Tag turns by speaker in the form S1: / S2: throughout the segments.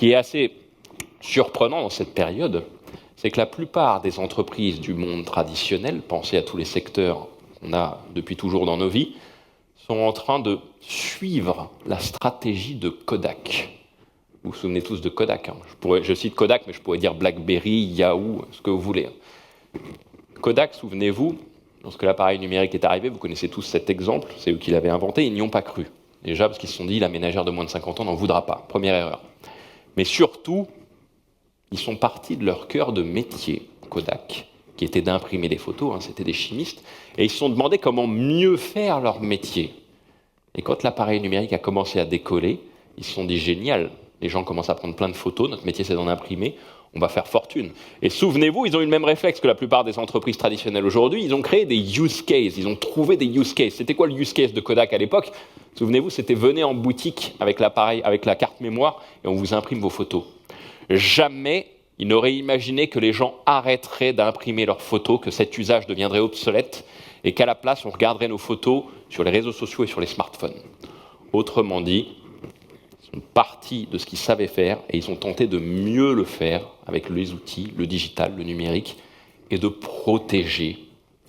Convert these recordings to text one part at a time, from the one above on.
S1: qui est assez surprenant dans cette période, c'est que la plupart des entreprises du monde traditionnel, pensez à tous les secteurs qu'on a depuis toujours dans nos vies, sont en train de suivre la stratégie de Kodak. Vous vous souvenez tous de Kodak, hein. Je cite Kodak, mais je pourrais dire BlackBerry, Yahoo, ce que vous voulez. Kodak, souvenez-vous, lorsque l'appareil numérique est arrivé, vous connaissez tous cet exemple, c'est eux qui l'avaient inventé, ils n'y ont pas cru. Déjà parce qu'ils se sont dit, la ménagère de moins de 50 ans n'en voudra pas. Première erreur. Mais surtout, ils sont partis de leur cœur de métier, Kodak, qui était d'imprimer des photos, hein, c'était des chimistes, et ils se sont demandé comment mieux faire leur métier. Et quand l'appareil numérique a commencé à décoller, ils se sont dit, génial, les gens commencent à prendre plein de photos, notre métier c'est d'en imprimer, on va faire fortune. Et souvenez-vous, ils ont eu le même réflexe que la plupart des entreprises traditionnelles aujourd'hui, ils ont créé des use cases, ils ont trouvé des use cases. C'était quoi le use case de Kodak à l'époque? Souvenez-vous, c'était venez en boutique avec l'appareil, avec la carte mémoire, et on vous imprime vos photos. Jamais ils n'auraient imaginé que les gens arrêteraient d'imprimer leurs photos, que cet usage deviendrait obsolète, et qu'à la place, on regarderait nos photos sur les réseaux sociaux et sur les smartphones. Autrement dit, ils sont partis de ce qu'ils savaient faire et ils ont tenté de mieux le faire avec les outils, le digital, le numérique, et de protéger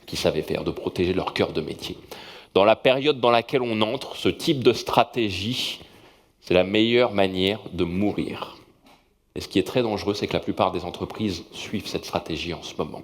S1: ce qu'ils savaient faire, de protéger leur cœur de métier. Dans la période dans laquelle on entre, ce type de stratégie, c'est la meilleure manière de mourir. Et ce qui est très dangereux, c'est que la plupart des entreprises suivent cette stratégie en ce moment.